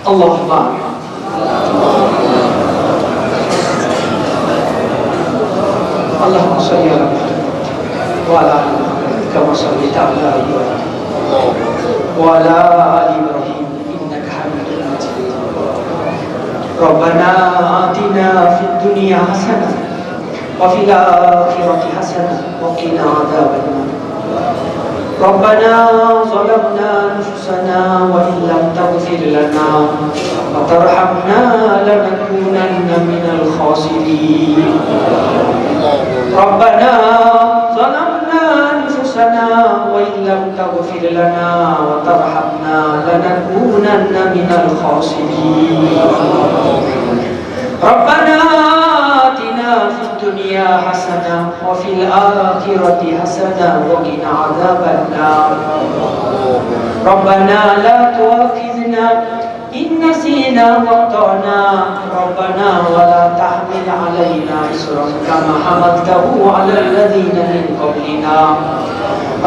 اللهم اللهم صل على محمد وعلى ال محمد كما صليت على ابراهيم وعلى ال ابراهيم انك حميد مجيد. ربنا آتنا في الدنيا حسنة وفي الآخرة حسنة وقنا عذاب النار. ربنا ظلمنا أنفسنا وإن لم تغفر لنا وترحمنا لنكونن من الخاسرين. ربنا ظلمنا أنفسنا وإن لم تغفر لنا وترحمنا لنكونن من الخاسرين. ربنا آتنا في الدنيا حسنة وفي الآخرة حسنة وقنا عذاب النار. ربنا لا تؤاخذنا إن نسينا واخطأنا. ربنا ولا تحمل علينا إصرا كما حملته على الذين من قبلنا.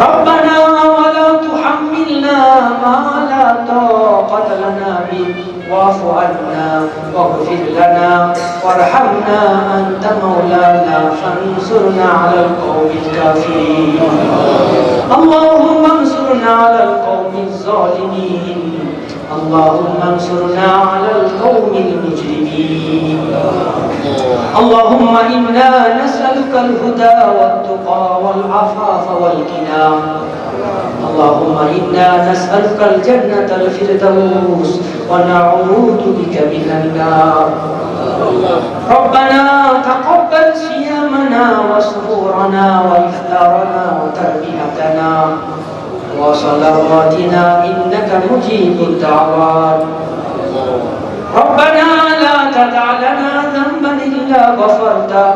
ربنا ولا تحملنا ما لا طاقة لنا به واعف عنا واغفر لنا وارحمنا أنت مولانا فانصرنا على القوم الكافرين. اللهم انصرنا على القوم الظالمين. اللهم انصرنا على القوم المجرمين. اللهم إنا نسألك الهدى والتقى والعفاف والغنى. اللهم إنا نسألك الجنة الفردوس ونعوذ بك من النار. ربنا تقبل صيامنا وسحورنا وإفطارنا وتربيتنا وصلواتنا إنك مجيب الدعوات. ربنا لا تدع لنا ذنبا إلا غفرته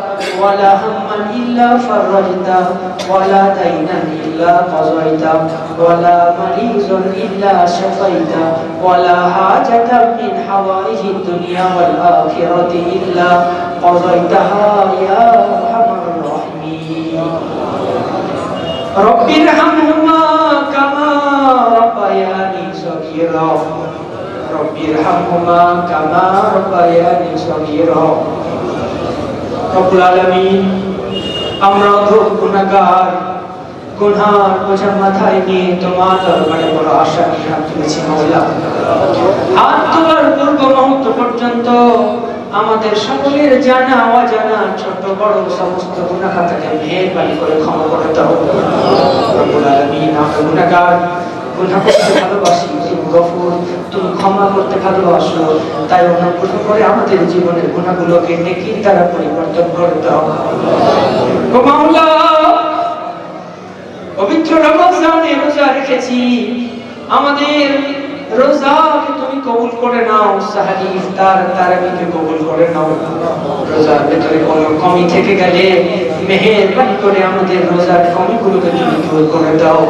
ولا هما إلا فرجته ولا دينا إلا قضيته ولا مريضا إلا شفيته ولا حاجة من حوائج الدنيا والآخرة إلا قضيتها يا أرحم الراحمين. رب ارحمهما كما ربياني صغيرا. رب ارحمهما كما ربياني صغيرا. رب العالمين আমরা গুনাহগার, গুনার বোঝা মাথায় নিয়ে তোমার দরবারে বড় আশা নিয়ে হাত তুলেছি মাওলা। হাত তোলার পূর্ব মুহূর্ত পর্যন্ত আমাদের সকলের জানা অজানা ছোট বড় সমস্ত গুনাহ খাতাকে মেহেরবানি করে ক্ষমা করে দাও। রব্বুল আলামিন আমরা গুনাহগার, গুনাহ করতে ভালোবাসি, তুমি গফুর, তুমি ক্ষমা করতে ভালোবাসো। তাই অনুগ্রহ করে আমাদের জীবনের গুনাহগুলোকে নেকির দ্বারা পরিবর্তন করে দাও। ও মাওলা, পবিত্র রমজানে রোজা রেখেছি, আমাদের রোজাকে তুমি কবুল করে নাও। সাহারি ইফতার তারাবিকে কবুল করে নাও। রোজার ভিতরে কোনো কমি থেকে গেলে মেহেরবানি করে আমাদের রোজার কমিগুলোকে তুমি দূর করে দাও।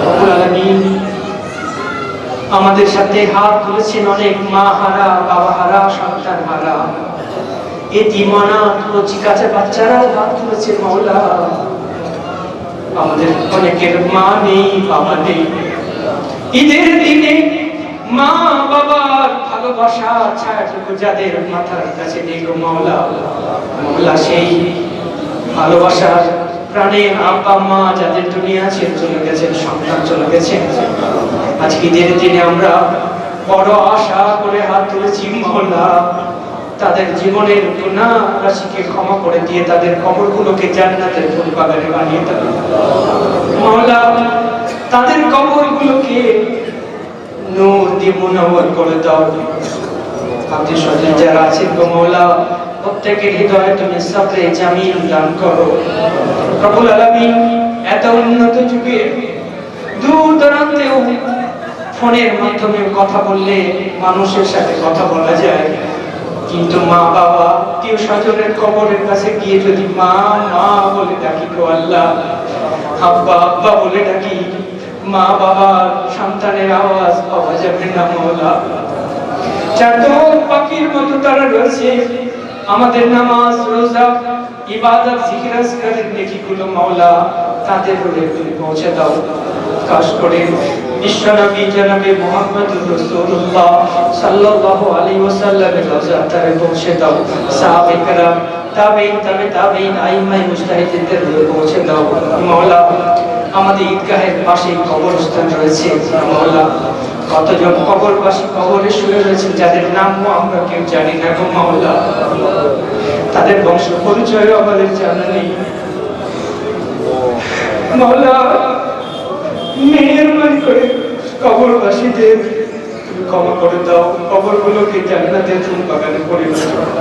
রব্বুল আলামিন আমাদের সাথে হাত তুলেছেন অনেক মা হারা, বাবা হারা, সন্তান হারা, এতিমানা কচি কাঁচা বাচ্চারাও হাত তুলেছেন মাওলা। আমাদের অনেকের মা নেই, বাবা নেই। ঈদের দিনে মা বাবার ভালোবাসা ছায়াটুকু যাদের মাথার কাছে নেই গো মাওলা, মাওলা সেই ভালোবাসার প্রাণের আব্বা মা যাদের দুনিয়া ছেড়ে চলে গেছেন, সন্তান চলে গেছেন, আজকে ঈদের দিনে আমরা বড় আশা করে হাত তুলেছি মাওলা। তাদের জীবনের গুনাহ রাশিকে ক্ষমা করে দিয়ে তাদের কবরগুলোকে জান্নাতের ফুল বাগানে বানিয়ে দেবে মাওলা। তাদের কবরগুলোকে নূর দিয়ে মুনাওয়ার করে দাও। আত্মীয় স্বজন যারা আছেন গো মাওলা, প্রত্যেকের হৃদয়ে তুমি সবরে জামিল দান করো। রব্বুল আলামিন এত উন্নত যুগে দূর দূরান্তেও ফোনের মাধ্যমে কথা বললে মানুষের সাথে কথা বলা যায়, কিন্তু মা বাবা কেউ স্বজনের কবরের কাছে গিয়ে যদি মা মা বলে ডাকি গো আল্লাহ, আব্বা আব্বা বলে ডাকি, মা বাবা সন্তানের আওয়াজ পাওয়া যাবে না মাওলা। চাতক পাখির মতো তারা রয়েছে, আমাদের নামাজ রোজা ইবাদত জিকির আজকারের নেকিগুলো মাওলা তাদের উপরে পৌঁছে দাও। খাস করে বিশ্বনবী জনাবে মুহাম্মদুর রাসূলুল্লাহ সাল্লাল্লাহু আলাইহি ওয়াসাল্লামের রওজা তারে পৌঁছে দাও। সাহাবায়ে কেরাম, তাবেঈন, তাবেঈন, আইম্মায়ে মুজতাহিদিনদের পৌঁছে দাও। মাওলা, আমাদের ঈদগাহের পাশে কবরস্থান রয়েছে। মাওলা, কতজন কবরবাসী কবরে শুয়ে রয়েছে যাদের নামও আমরা কেউ জানি না গো মাওলা, তাদের বংশ পরিচয় আমাদের জানা নেই। মাওলা, মেহেরবানি করে কবরবাসীদের ক্ষমা করে দাও, কবরগুলোকে জান্নাতের ফুল বাগানে পরিণত করো।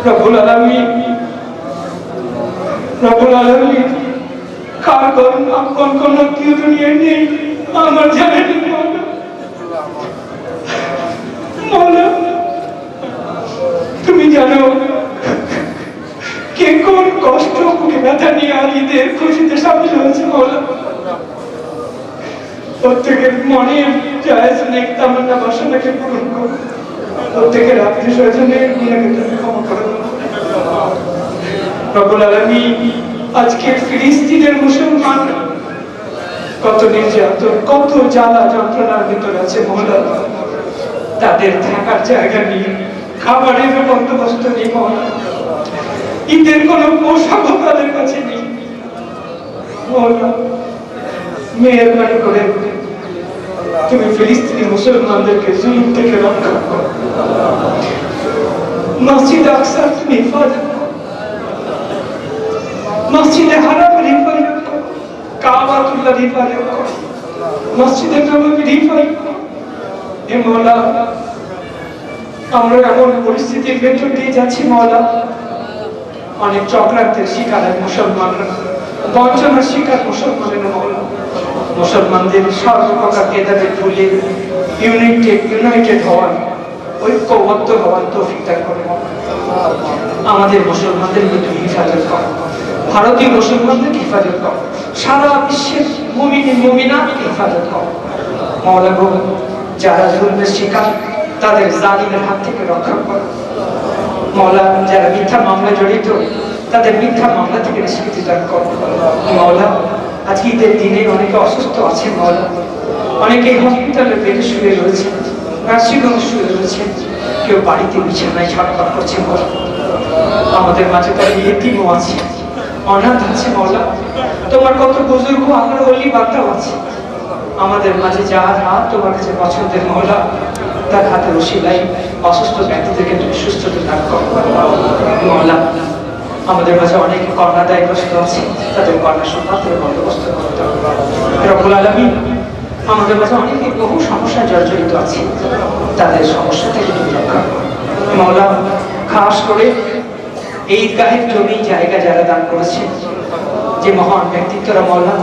রব্বুল আলামিন, রব্বুল আলামিন, কার কোন কোন কেউ দুনিয়ায় নেই আমার জানা নেই মাওলা। মাওলা, তুমি জানো কে কোন কষ্ট বুকে ব্যথা নিয়ে ঈদের খুশিতে সামিল হয়েছে। মাওলা, প্রত্যেকের মনের জায়েজ নেক তামান্না বাসনাকে পূরণ করো, প্রত্যেকের আত্মীয় স্বজনের গুনাহকে তুমি ক্ষমা করে দাও। রব্বুল আলামিন, আজকে ফিলিস্তিনের মুসলমান কত নির্যাতন, কত জ্বালা যন্ত্রণার ভিতরে আছে মাওলা, তাদের থাকার জায়গা নেই, খাবারের বন্দোবস্ত নেই মাওলা, ঈদের কোনো পোশাকও তাদের কাছে নেই। মাওলা, মেহেরবানি করে তুমি ফিলিস্তিনি মুসলমানদেরকে জুলুম থেকে রক্ষা করো। মসজিদ আকসা তুমি হেফাজত করো, মসজিদে হারামের হেফাজত করো, কাবাতুল্লাহর হেফাজত করো, মসজিদে নববীর হেফাজত করো। হে মাওলা, আমরা এমন পরিস্থিতির ভেতর দিয়ে যাচ্ছি মাওলা, অনেক চক্রান্তের শিকার মুসলমানরা, বঞ্চনার শিকার মুসলমানেরা মাওলা। মুসলমানদের সর্বপ্রকার ভেদাভেদ ভুলে ইউনাইটেড হওয়ার, ঐক্যবদ্ধ হওয়ার তৌফিক দান করে। আমাদের মুসলমানদেরকে তুমি হেফাজত করো, ভারতীয় মুসলমানদেরকে হেফাজত করো, সারা বিশ্বের মুমিন মুমিনাতকে হেফাজত করো। মাওলা গো, যারা জুলমের শিকার তাদের জালিমের হাত থেকে রক্ষা করো। মাওলা, যারা মিথ্যা মামলা জড়িত তাদের মিথ্যা মামলা থেকে নিষ্কৃতি দান করো। মাওলা, আজকে ঈদের দিনে অনেকে অসুস্থ আছে মাওলা, অনেকে হসপিটালে বেডে শুয়ে রয়েছে, নার্সিংহোমে শুয়ে রয়েছে, কেউ বাড়িতে বিছানায় ছটফট করছে মাওলা। আমাদের মাঝে তার ইয়েতিমও আছে, অনাথ আছে মাওলা, তোমার কত বুজুর্গ আমরা ওলি বান্দাও আছে। আমাদের মাঝে যার হাত তোমার কাছে পছন্দের মাওলা, তার হাতে ওসিলাই অসুস্থ ব্যক্তিদেরকে তুমি সুস্থতা দান করো। মাওলা, আমাদের মাঝে অনেকে কন্যাদায়গ্রস্ত আছে, তাদের কন্যা সন্তানের বন্দোবস্ত করতে হবে। রব্বুল আলামিন, আমাদের মাঝে অনেকে বহু সমস্যায় জর্জরিত আছে, তাদের সমস্যা থেকে তুমি রক্ষা করো। মাওলা, খাস করে এই ঈদগাহের জমি জায়গা যারা দান করেছে, যে মহান ব্যক্তিত্বরা মাওলা,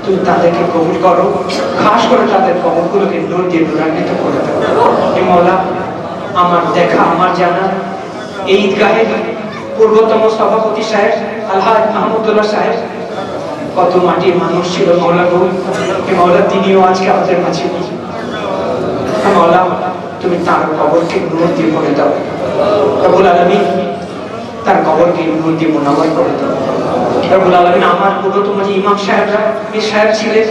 তুমি তাদেরকে কবুল করো, খাস করে তাদের কবরগুলোকে নূর দিয়ে নূরান্বিত করে দাও। হে মাওলা, আমার দেখা আমার জানা এই ঈদগাহের পূর্বতম সভাপতি সাহেব আলহাজ মাহমুদুল্লাহ সাহেব কত মাটির মানুষ ছিল মাওলা গো। হে মাওলা, তিনিও আজকে আমাদের মাঝে নেই। মাওলা, তুমি তার কবরকে নূর দিয়ে ভরে দাও। রব্বুল আলামিন, তার কবরকে নূর দিয়ে মুনাওয়ার করে দাও। রব্বুল আলামিন, আমার পূর্বতম যে ইমাম সাহেবরা এই সাহেব ছিলেন,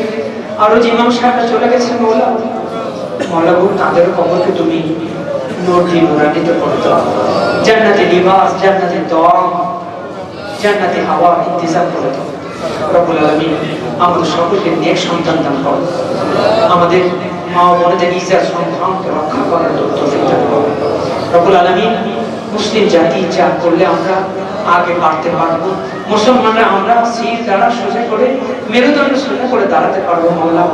আরো যে ইমাম সাহেবরা চলে গেছেন মাওলা, মাওলা গো, তাদের কবরকে তুমি নূর দিয়ে নূরান্বিত করে দাও। জান্নাতে লিবাস, জান্নাতে দম, জান্নাতে হাওয়া ইন্তজাম করে দাও। রব্বুল আলামিন, আমাদের সকলকে নেক সন্তান দান করো, আমাদের মা বোনদের ইজ্জত সম্মানকে রক্ষা করার তৌফিক দান করো। রব্বুল আলামিন, মুসলিম জাতি যা করলে আমরা আগে বাড়তে পারবো, মুসলমানরা আমরা সির দ্বারা সোজা করে মেরুদণ্ড সোজা করে দাঁড়াতে পারবো মাওলা,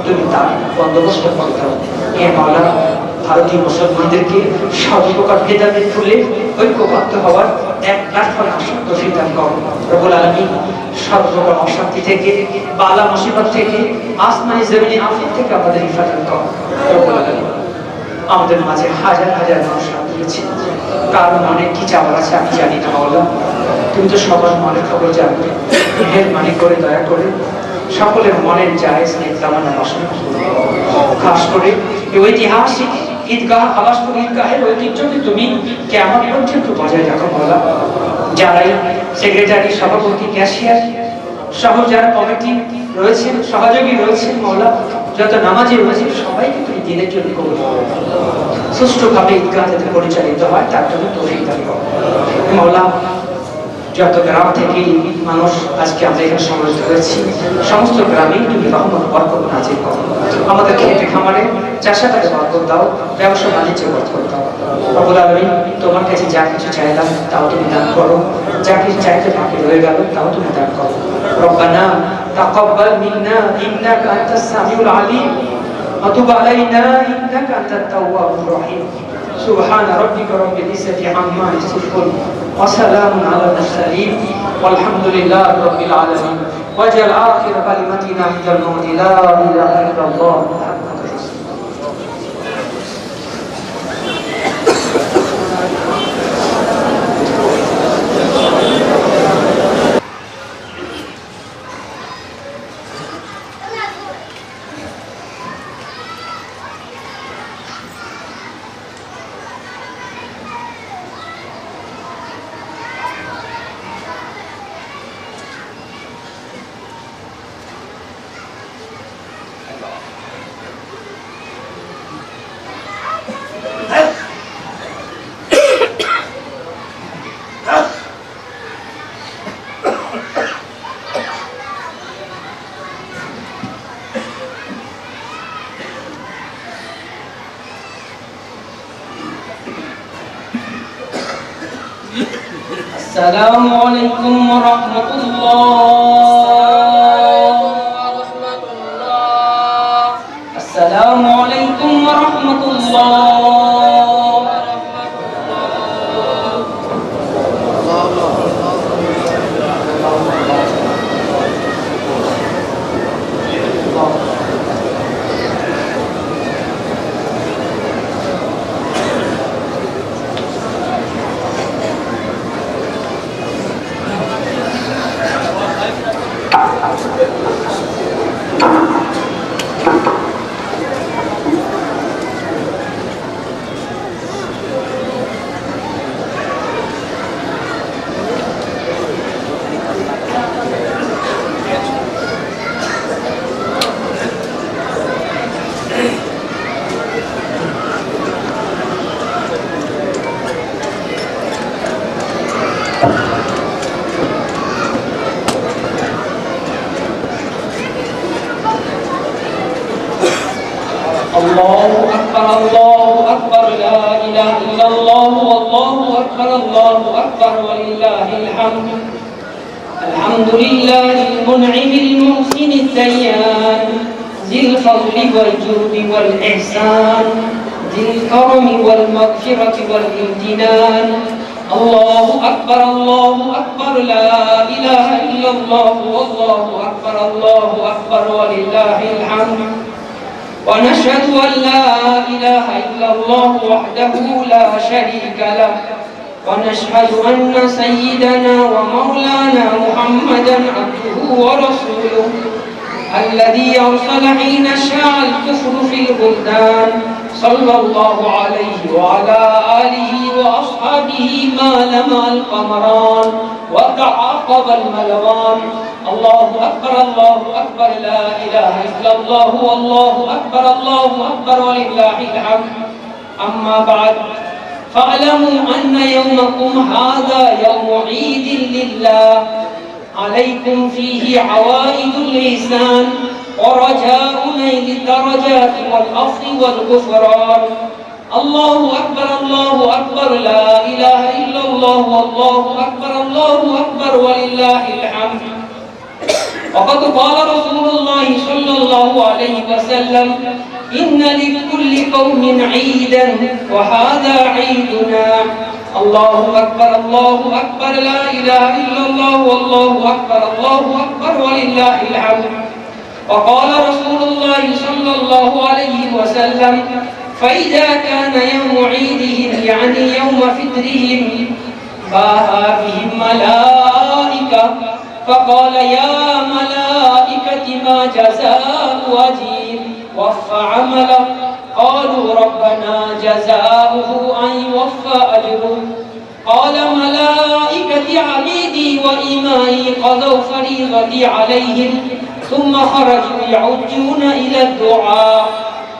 তুমি তার বন্দোবস্ত করে দাও। হে মাওলা, ভারতীয় মুসলমানদেরকে সর্বপ্রকার ভেদাভেদ ভুলে ঐক্যবদ্ধ হওয়ার এক প্ল্যাটফর্ম আসার তৌফিক দান করো। রব্বুল আলামিন, সর্বপ্রকার অশান্তি থেকে, বালা মুসিবত থেকে, আসমানি জমিনি আফিয়ত থেকে আমাদের হেফাজত করো। রব্বুল আলামিন, আমাদের মাঝে হাজার হাজার মানুষ রয়েছে, কার মনে কি চাওয়ার আছে আমি জানি না মাওলা, তুমি তো সবার মনের খবর জানো। মেহেরবানি করে দয়া করে সকলের মনের জায়েজ নেক তামান্না বাসনা খাস করে এই ঐতিহাসিক ঈদগাহ আবাসপুর ঈদগাহের ঐতিহ্যকে তুমি কিয়ামত পর্যন্ত বজায় রাখো মাওলা। যারাই সেক্রেটারি, সভাপতি, ক্যাশিয়ার সহ যারা কমিটি রয়েছেন, সহযোগী রয়েছেন, মাওলা যত নামাজি রয়েছেন সবাইকে তুমি দিনের জন্য কবুল করো, সুষ্ঠুভাবে ঈদগাহ যাতে পরিচালিত হয় তার জন্য তৌফিক দান করো। মাওলা যত গ্রাম থেকে মানুষ আজকে আমরা এখানে সমাবেত হয়েছি, সমস্ত গ্রামে তুমি রহমত বরকত নাজিল করো। আমাদের খেতে খামারে চাষাবাদে বরকত দাও, ব্যবসা বাণিজ্যে বরকত দাও। রব্বুল আলামিন, তোমার কাছে যা কিছু চাইলাম তাও তুমি দান করো, যা কিছু চাইতে বাকি রয়ে গেল তাও তুমি দান করো। রব্বানা তাকাব্বাল মিন্না ইন্নাকা আনতাস সামিউল আলিম ওয়া তুব আলাইনা ইন্নাকা আনতাত তাওয়াবুর রহিম। سبحان ربك رب العزة عما يصفون وسلام على المرسلين والحمد لله رب العالمين واجعل آخر كلمتنا عند الموت لا إله إلا الله. السلام عليكم ورحمة الله. السلام عليكم ورحمة الله. الله أكبر الله أكبر لا إله إلا الله والله أكبر الله أكبر ولله الحمد. الحمد لله المنعم المحسن الديان ذي الفضل والجود والإحسان ذي الكرم والمغفرة والامتنان. الله أكبر لا إله إلا الله والله أكبر الله أكبر ولله الحمد. ونشهد أن لا إله إلا الله وحده لا شريك له ونشهد أن سيدنا ومولانا محمدا عبده ورسوله الذي أرسل حين شاع الكفر في البلدان صلى الله عليه وعلى آله وأصحابه ما لمع القمران وتعاقب الملغان. الله أكبر لا إله إلا الله والله أكبر ولله الحمد. أما بعد فاعلموا أن يومكم هذا يوم عيد لله عليكم فيه عوائد الإحسان ورجاء نيل الدرجات والعفو والغفران. الله أكبر لا إله إلا الله والله أكبر ولله الحمد. وقد قال رسول الله صلى الله عليه وسلم إن لكل قوم عيدا وهذا عيدنا. الله أكبر لا إله إلا الله والله أكبر ولله الحمد. وقال رسول الله صلى الله عليه وسلم فإذا كان يوم عيدهم يعني يوم فطرهم باها بهم ملائكة فقال يا ملائكة ما جزاء أجير وفى عمله قالوا ربنا جزاؤه أن يوفى أجره قال ملائكة عبيدي وإمام سمائي قضوا فريضتي عليهم ثم خرجوا يعجون إلى الدعاء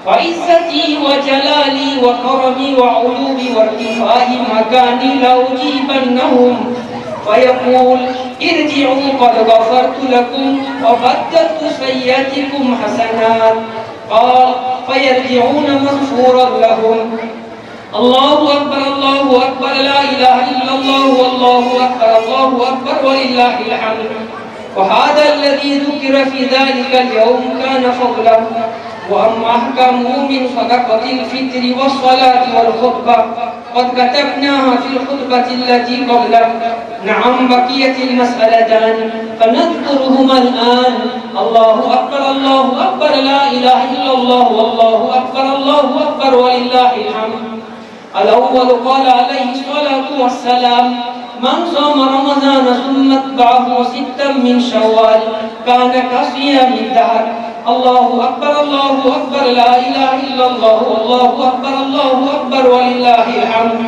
وعزتي وجلالي وكرمي وعلومي وارتفاع مكاني لأجيبنهم فيقول ارجعوا قد غفرت لكم وبدلت سيئاتكم حسنات قال فيرجعون مغفورا لهم. الله أكبر الله أكبر لا إله إلا الله والله أكبر الله أكبر ولله الحمد. وهذا الذي ذكر في ذلك اليوم كان فضله. وأما أحكامه من صدقة الفطر والصلاة والخطبة قد كتبناها في الخطبة التي قبله. نعم بقيت المسألتان فنذكرهما الآن. الله أكبر الله أكبر لا إله إلا الله والله أكبر الله أكبر ولله الحمد. الأول قال عليه الصلاة والسلام من صام رمضان ثم اتبعه ستا من شوال كان كصيام الدهر. الله أكبر الله أكبر لا إله إلا الله والله أكبر الله أكبر ولله الحمد.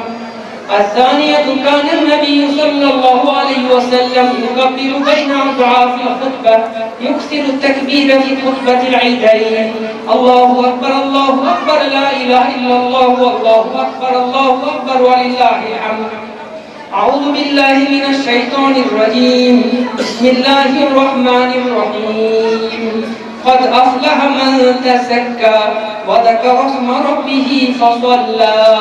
الثانية كان النبي صلى الله عليه وسلم يكبر بين أضعاف الخطبة يكثر التكبير في خطبة العيدين. الله أكبر الله أكبر لا إله إلا الله والله أكبر الله أكبر ولله الحمد. أعوذ بالله من الشيطان الرجيم. بسم الله الرحمن الرحيم. قد أفلح من تزكى وذكر اسم ربه فصلى.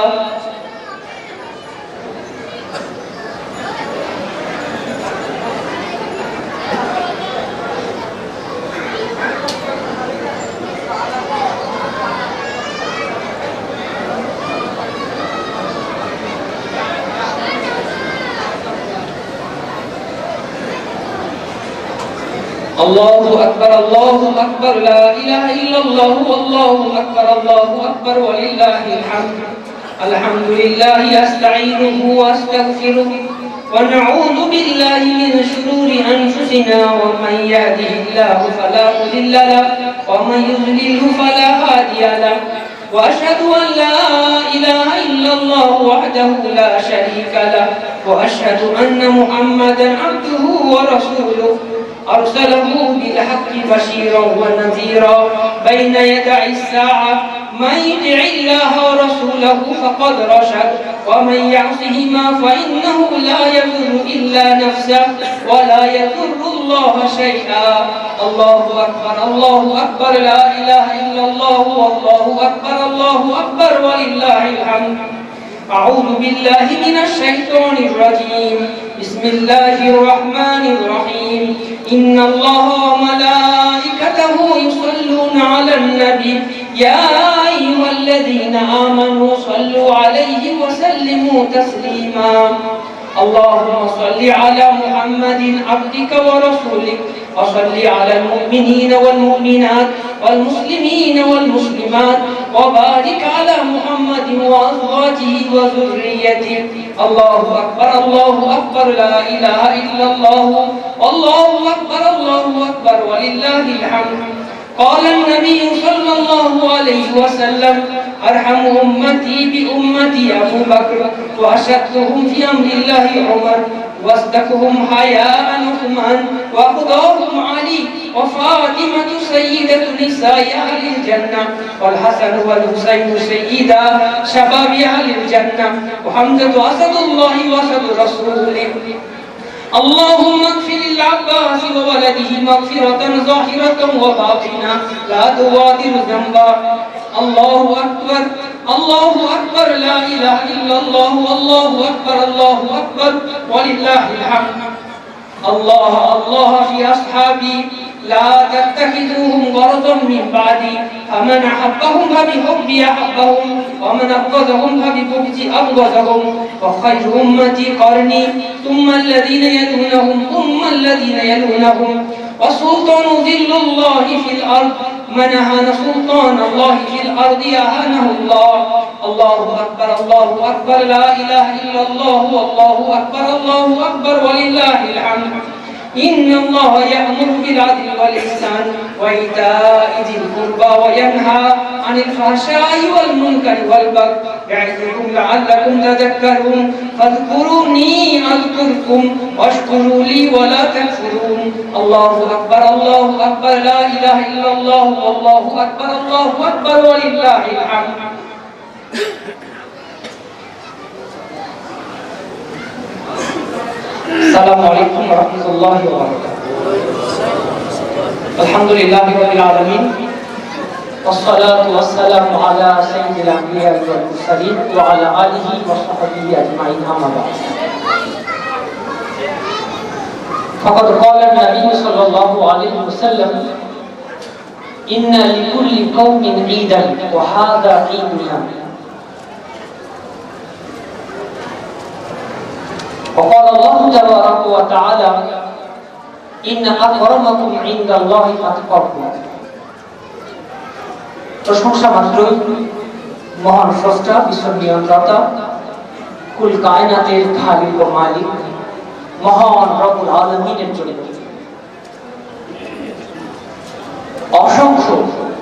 الله أكبر الله أكبر لا إله إلا الله والله أكبر الله أكبر ولله الحمد. الحمد لله أستعينه وأستغفره ونعوذ بالله من شرور أنفسنا ومن يهده الله فلا مضل له ومن يضلله فلا هادي له وأشهد أن لا إله إلا الله وحده لا شريك له وأشهد أن محمدا عبده ورسوله أرسله بالحق بشيرا ونذيرا بين يدي الساعة. من يطع الله ورسوله فقد رشد ومن يعصهما فإنه لا يضر إلا نفسه ولا يضر الله شيئا. الله أكبر الله أكبر لا إله إلا الله والله أكبر الله أكبر ولله الحمد. أعوذ بالله من الشيطان الرجيم. بسم الله الرحمن الرحيم. إن الله وملائكته يصلون على النبي يا أيها الذين آمنوا صلوا عليه وسلموا تسليما. اللهم صل على محمد عبدك ورسولك وصل على المؤمنين والمؤمنات والمسلمين والمسلمات وبارك على محمد وأزواجه وذريته. الله أكبر الله أكبر لا إله إلا الله والله أكبر الله أكبر ولله الحمد. قال النبي صلى الله عليه وسلم أرحم أمتي بأمتي أبو بكر وأشدهم في أمر الله عمر واصدقهم حياء عثمان وأقضاهم علي وفاطمة سيدة نساء أهل الجنة والحسن والحسين سيدا شباب أهل الجنة وحمزة أسد الله وأسد رسوله. اللهم اغفر للعباس وولده مغفرة ظاهرة وباطنة لا تغادر ذنبا. الله أكبر الله أكبر لا إله إلا الله والله أكبر الله أكبر ولله الحمد. الله الله في أصحابي لا تتخذوهم غرضا من بعدي فمن أحبهم فبحبي أحبهم ومن أبغضهم فببغضي أبغضهم وخير أمتي قرني ثم الذين يلونهم ثم الذين يلونهم وسلطان ذل الله في الأرض من أهان سلطان الله في الأرض أهانه الله. الله أكبر الله أكبر لا إله إلا الله والله أكبر الله أكبر ولله الحمد. إن الله يأمر بالعدل والإحسان وإيتاء ذي القربى وينهى عن الفحشاء والمنكر والبغي يعظكم لعلكم تذكرون فاذكروني أذكركم واشكروا لي ولا تكفرون الله أكبر لا إله إلا الله والله أكبر ولله الحمد السلام عليكم ورحمة الله وبركاته الحمد لله رب العالمين والصلاة والسلام على سيد الأنبياء والمرسلين وعلى آله وصحبه أجمعين أما بعد فقد قال النبي صلى الله عليه وسلم إن لكل قوم عيدا وهذا عيدنا وقال الله تبارك وتعالى إن أكرمكم عند الله أتقاكم প্রশংসা মাত্রই মহান স্রষ্টা বিশ্ব নিয়ন্ত্রতা কুল কায়নাতের খালিক ও মালিক মহান রব্বুল আলামিনের জন্য অসংখ্য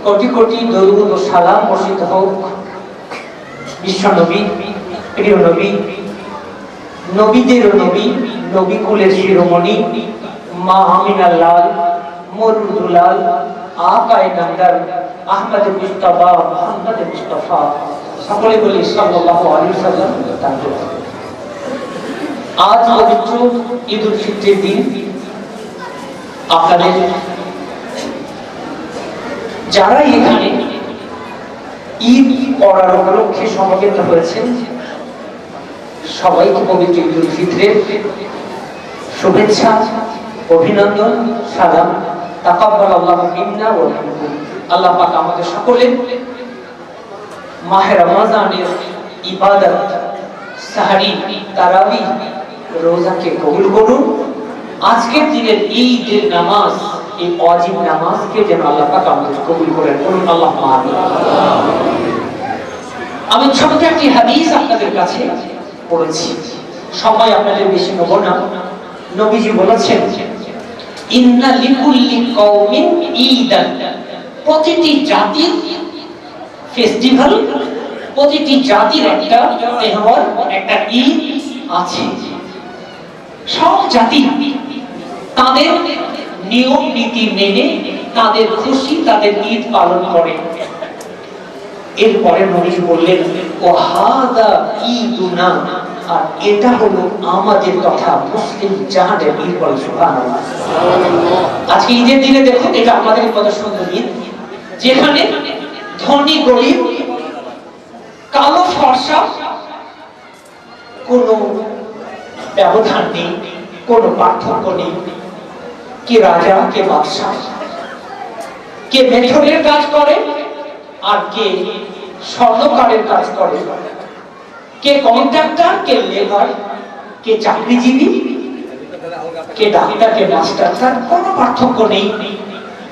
কোটি কোটি দরুদ ও সালাম বর্ষিত হোক বিশ্ব নবী প্রিয় নবী নবীদের নবী নবী কুলের শিরোমণি মা আমিনার লাল মরুদুলাল আকায়ে নামদার আহমদ মুস্তাফা মুহাম্মদ মুস্তাফা সকলে বলি সাল্লাল্লাহু আলাইহি ওয়াসাল্লাম। আজ পবিত্র ঈদ উল ফিতরের দিন আপনাদের যারা এখানে ঈদ পড়ার উপলক্ষে সমবেত হয়েছেন সবাইকে পবিত্র ঈদ উল ফিতরের শুভেচ্ছা অভিনন্দন সালাম তাকাব্বালাল্লাহু মিন্না ওয়া মিনকুম। আল্লাহ পাক আমাদের সকলের মাহে রমজানের ইবাদত সাহরি তারাবি রোজাকে কবুল করুন। আজকের দিনের ঈদের নামাজ এই ওয়াজিব নামাজকে যেন আল্লাহ পাক আমাদের কবুল করেন বলুন আল্লাহুম্মা আমিন। আমি ছোট একটি হাদিস আপনাদের কাছে পড়েছি, সময় আপনাদের বেশি নেব না। নবীজি বলেছেন ইন্না লিকুল্লি কওমিন ঈদান, প্রতিটি জাতির ফেস্টিভ্যাল, প্রতিটি জাতির একটা তেহওয়ার একটা ঈদ আছে। সব জাতি তাদের নিয়ম নীতি মেনে তাদের খুশি তাদের ঈদ পালন করে। এরপরে নবীজি বললেন ও হাদা ঈদুনা, আর এটা হলো আমাদের তথা মুসলিম জাহানের ঈদ। বলে সুবহানাল্লাহ। আজকে ঈদের দিনে দেখুন এটা আমাদের কত সুন্দর ঈদ, যেখানে ধনী গরিব কালো ফর্সা কোনো ব্যবধান নেই, কোনো পার্থক্য নেই। কে রাজা কে বাদশা, কে মেথরের কাজ করে আর কে স্বর্ণকারের কাজ করে, কে কন্ট্রাক্টর কে লেবার, কে চাকরিজীবী কে ডাক্তার কে মাস্টার, তার কোনো পার্থক্য নেই।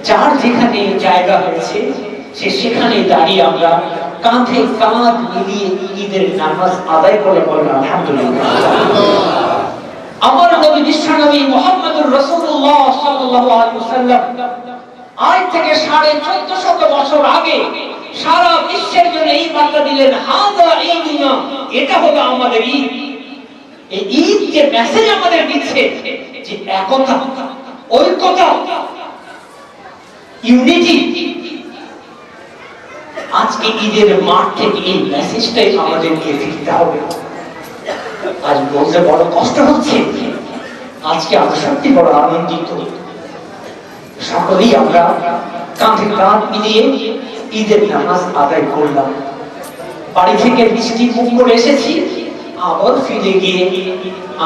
যার যেখানে জায়গা হয়েছে সে সেখানে দাঁড়িয়ে আমরা কাঁধে কাঁধ মিলিয়ে ঈদের নামাজ আদায় করে বলেন আলহামদুলিল্লাহ। আমার নবী বিশ্বনবী মুহাম্মদুর রাসূলুল্লাহ সাল্লাল্লাহু আলাইহি ওয়াসাল্লাম আজ থেকে 1450 বছর আগে সারা বিশ্বের জন্য এই বার্তা দিলেন হাদা ঈদুনা, এটা হলো আমাদের ঈদ। এই ঈদ যে মেসেজ আমাদের দিচ্ছে যে একতা, ঐক্যতা, ইউনিটি, আজকে ঈদের মাঠ থেকে এই মেসেজটাই আমাদেরকে দিতে হবে। আজ বলতে বড় কষ্ট হচ্ছে, আজকে আমরা সত্যি বড় আনন্দিত। সকলেই আমরা কাঁধে কাঁধ মিলিয়ে ঈদের নামাজ আদায় করলাম। বাড়ি থেকে মিষ্টি মুখ করে এসেছি, আবার ফিরে গিয়ে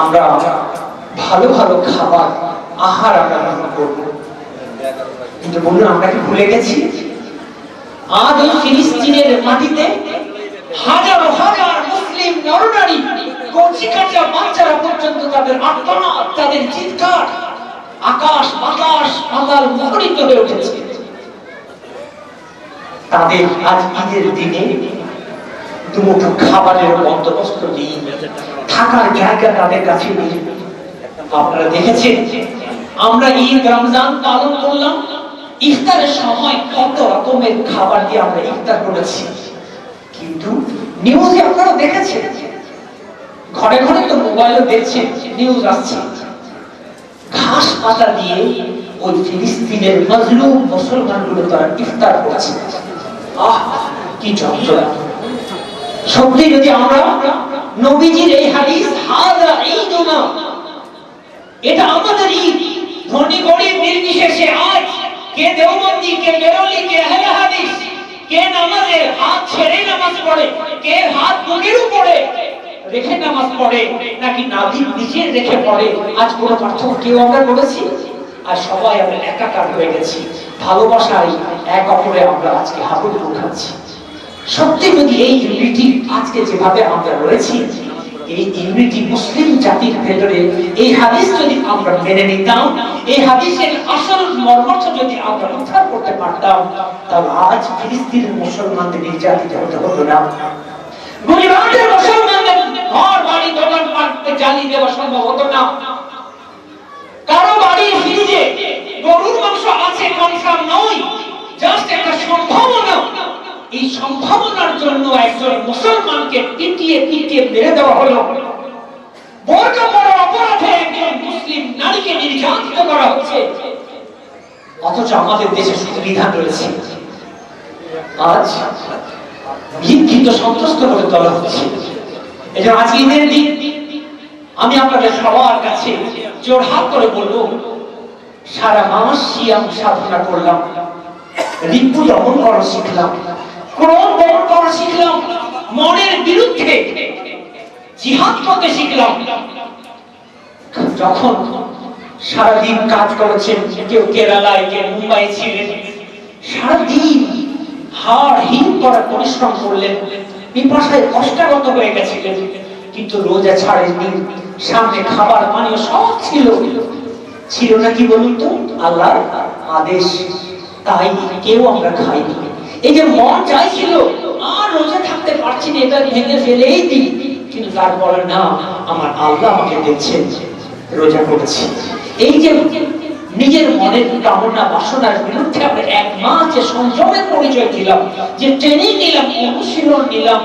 আমরা ভালো ভালো খাবার আহার আমরা গ্রহণ করবো। কিন্তু বলুন আমরা কি ভুলে গেছি? আজ এই ফিলিস্তিনের মাটিতে হাজার হাজার মুসলিম নরনারী, কচিকাঁচা বাচ্চারা পর্যন্ত তাদের আর্তনাদ, তাদের চিৎকার আকাশ বাতাস পাতাল মুখরিত হয়ে উঠেছে। তাদের আজ ঈদের দিনে দুমুঠো খাবারের বন্দোবস্ত নেই, থাকার জায়গা তাদের কাছে নেই। আপনারা দেখেছেন আমরা ঈদ রমজান পালন করলাম, ইফতারের সময় কত রকমের খাবার দিয়ে আমরা ইফতার করেছি, কিন্তু নিউজে আপনারা দেখেছেন, ঘরে ঘরে তো মোবাইলও দেখছেন, নিউজ আসছে, ঘাস পাতা দিয়ে ওই ফিলিস্তিনের মজলুম মুসলমানগুলো তারা ইফতার করছে। আহ কি যন্ত্রণা! সত্যি যদি আমরা নবীজির এই হাদিস হাযা ঈদুনা, এটা আমাদের ঈদ, ধনী গরিব নির্বিশেষে আজ কে দেওবন্দি, কে বেরোলি, কে আহলে হাদিস, কে নামাজে হাত ছেড়ে নামাজ পড়ে, কে হাত বুকের উপরে রেখে নামাজ পড়ে, নাকি নাভির নিচে রেখে পড়ে, আজ কোনো পার্থক্য কেউ আমরা করেছি? আর সবাই আমরা একাকার হয়ে গেছি ভালোবাসায়, এক অপরে আমরা আজকে হাবুড খাচ্ছি। সত্যি যদি এই ইউনিটি আজকে যেভাবে আমরা রয়েছি, এই ইউনিটি মুসলিম জাতির ভেতরে এই হাদিস যদি আমরা মেনে নিতাম, এই হাদিসের আসল মর্মার্থ যদি আমরা উদ্ধার করতে পারতাম, তাহলে আজ ফিলিস্তিনের মুসলমানদের নির্যাতিত হতে হতো না। গুজরাটের মুসলমানদের ঘর বাড়ি দোকান পাটকে জ্বালিয়ে দেওয়া সম্ভব হতো না। কারো বাড়ির ফ্রিজে গরুর মাংস আছে কনফার্ম নয়, জাস্ট একটা সম্ভাবনা। এই সম্ভাবনার জন্য একজন মুসলমানকে পিটিয়ে পিটিয়ে মেরে দেওয়া হলো। বোরকা পরা অপরাধে একজন মুসলিম নারীকে নির্যাতিত করা হচ্ছে, অথচ আমাদের দেশে সংবিধান রয়েছে। আজ বিক্ষিপ্ত সন্ত্রস্ত করে তোলা হচ্ছে। এজন্য আজকে ঈদের দিন আমি আপনাদের সবার কাছে জোরহাত করে বলবো, সারা মাস সিয়াম সাধনা করলাম, রিপু দমন করা শিখলাম, ক্রোধ দমন করা শিখলাম, মনের বিরুদ্ধে জিহাদ করতে শিখলাম। যখন সারাদিন কাজ করেছেন, কেউ কেরালায়, কেউ মুম্বাই ছিলেন, সারাদিন হাড় হিম করে পরিশ্রম করলেন, পিপাসায় কষ্টাগত হয়ে গেছিলেন, কিন্তু রোজা ছাড়েননি। সামনে খাবার পানীয় সব ছিল, ছিল না কি বলুন তো? আল্লাহর আদেশ, তাই কেউ আমরা খাইনি। এই যে মন চাইছিল আর রোজা থাকতে পারছি না, এটা ভেঙে ফেলেই দিই, কিন্তু তারপরে না, আমার আল্লাহ আমাকে দেখছেন, রোজা করেছি। এই যে নিজের মনের কামনা বাসনার বিরুদ্ধে আমরা এক মাস যে সংযমের পরিচয় দিলাম, যে ট্রেনিং নিলাম, অনুশীলন নিলাম,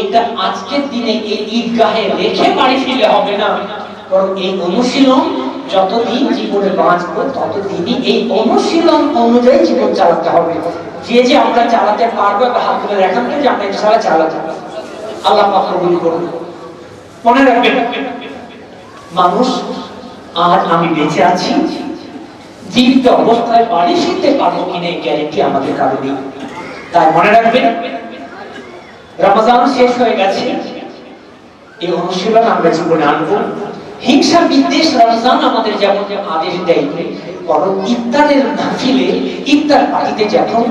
এটা আজকের দিনে এই ঈদগাহে রেখে বাড়ি ফিরলে হবে না, বরং এই অনুশীলন যতদিন জীবনে বাঁচবো ততদিনই এই অনুশীলন অনুযায়ী জীবন চালাতে হবে। যে আমরা চালাতে পারবো, হাত তুলে দেখান তো যে আমরা ইনশাআল্লাহ চালাতে পারবো। আল্লাহ পাক কবুল করুন। মনে রাখবেন, মানুষ আজ আমি বেঁচে আছি, জীবিত অবস্থায় বাড়ি ফিরতে পারবো কিনা এই গ্যারান্টি আমাদের কারো নেই। তাই মনে রাখবেন, রমজান শেষ হয়ে গেছে, এই অনুশীলন আমরা জীবনে আনবো। হিংসা বিদ্বেষ রমজান আমাদের যেমন আদেশ দেয়, বরং ইফতারের মাহফিলে, ইফতার পার্টিতে যখন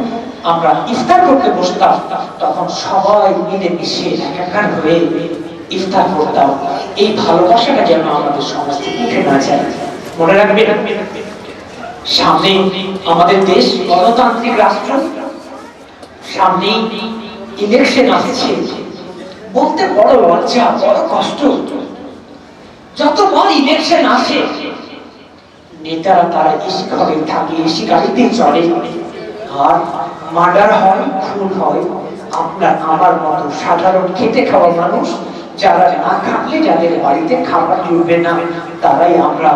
আমরা ইফতার করতে বসতাম, তখন সবাই মিলে মিশে একাকার হয়ে ইফতার করতাম। এই ভালোবাসাটা যেন আমাদের সমাজ থেকে উঠে না যায়। মনে রাখবেন, সামনে আমাদের দেশ গণতান্ত্রিক রাষ্ট্র, সামনে ইলেকশন আসছে। বলতে বড় লজ্জা, বড় কষ্ট, যতবার ইলেকশন আসে নেতারা তারা এসি ঘরে থাকে, এসি গাড়িতে চলে, আর মার্ডার হয়, খুন হয়। আপনার আমার মতো সাধারণ খেটে খাওয়া মানুষ, যারা না খাটলে, যাদের বাড়িতে খাবার জুটবে না, তারাই আমরা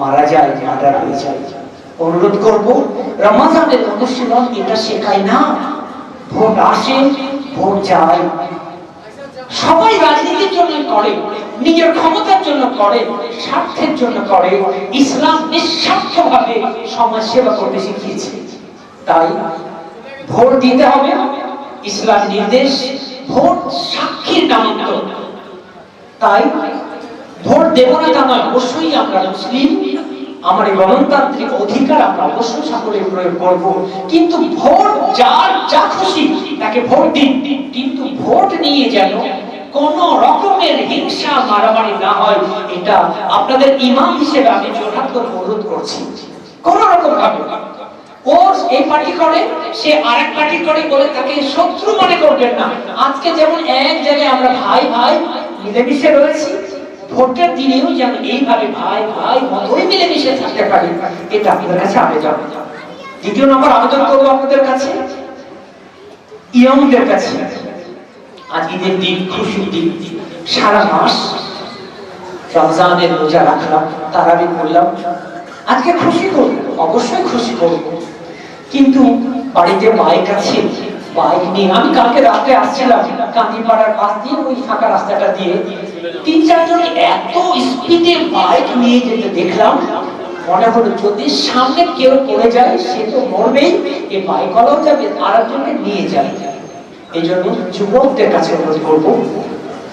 মারা যায়, মার্ডার হয়ে যায়। অনুরোধ করব, রমজানের অনুশীলন এটা শেখায় না। ভোট আসে, ভোট যায়, সবাই রাজনীতির জন্য করে, নিজের ক্ষমতার জন্য করে, স্বার্থের জন্য করে। ইসলাম নিঃস্বার্থভাবে সমাজ সেবা করতে শিখিয়েছে। তাই ভোট দিতে হবে, ইসলাম নির্দেশ, ভোট সাক্ষীর নামান্তর। তাই ভোট দেব না তা নয়, অবশ্যই আমরা মুসলিম, আমার এই গণতান্ত্রিক অধিকার আমরা অবশ্যই সকলে প্রয়োগ করব। কিন্তু ভোট যার যা খুশি তাকে ভোট দিন, কিন্তু ভোট নিয়ে যেন কোন রকমের হিংসা মারামারি না হয়, এটা আপনাদের ইমাম হিসেবে আমি জোরহাত করে অনুরোধ করছি। কোন রকম ভাবে ও এই পার্টি করে, সে আরেক পার্টি করে বলে তাকে শত্রু মনে করবেন না। আজকে যেমন এক জায়গায় আমরা ভাই ভাই মিলেমিশে রয়েছি, ভোটের দিনেও যেন এইভাবে ভাই ভাই মতই মিলেমিশে থাকতে পারি, এটা আপনাদের কাছে আবেদন। দ্বিতীয় নম্বর আবেদন করবো আপনাদের কাছে, ইমামদের কাছে। আজ ঈদের দিন, খুশির দিন। সারা মাস রমজানের রোজা রাখলাম, তারাবি করলাম, আজকে খুশি করব, অবশ্যই খুশি করব। কিন্তু বাড়িতে বাইক আছে, বাইক নিয়ে আমি কালকে রাতে আসছিলাম কান্দিপাড়ার পাশ দিয়ে, ওই ফাঁকা রাস্তাটা দিয়ে ৩-৪ জন এত স্পিডে বাইক নিয়ে যেতে দেখলাম। মনে হলো যদি সামনে কেউ পড়ে যায় সে তো মরবেই, এই বাইকওয়ালাও যাবে, আর একজনকে নিয়ে যাবে। এই জন্য যুবকদের কাছে অনুরোধ করবো,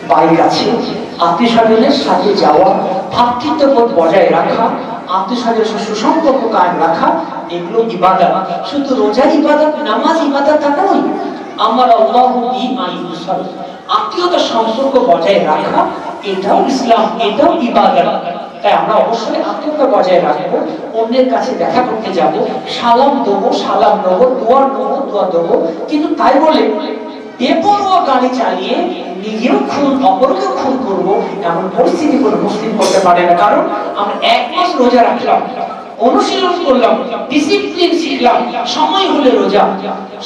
বাইক আছে, আত্মীয় স্বজনের সাথে যাওয়া, ভ্রাতৃত্ববোধ বজায় রাখা, আত্মীয় স্বজনের সুসম্পর্ক কায়েম রাখা, এগুলো ইবাদত। শুধু রোজা ইবাদত, নামাজ ইবাদত তা নয়। আমার আল্লাহু বিমাইয়ুসাল, আত্মীয়তা সম্পর্ক বজায় রাখা, এটাও ইসলাম, এটাও ইবাদত। তাই আমরা অবশ্যই আত্মীয়তা বজায় রাখবো, অন্যের কাছে দেখা করতে যাব, সালাম দেবো, সালাম নেবো, দোয়া নেবো, দোয়া দেবো। কিন্তু তাই বলে বেপরোয়া গাড়ি চালিয়ে নিজেও খুন, অপরকেও খুন করবো, এমন পরিস্থিতি কোনো মুসলিম করতে পারে না। কারণ আমরা 1 মাস রোজা রাখলাম, অনুশীলন করলাম, ডিসিপ্লিন শিখলাম, সময় হলে রোজা,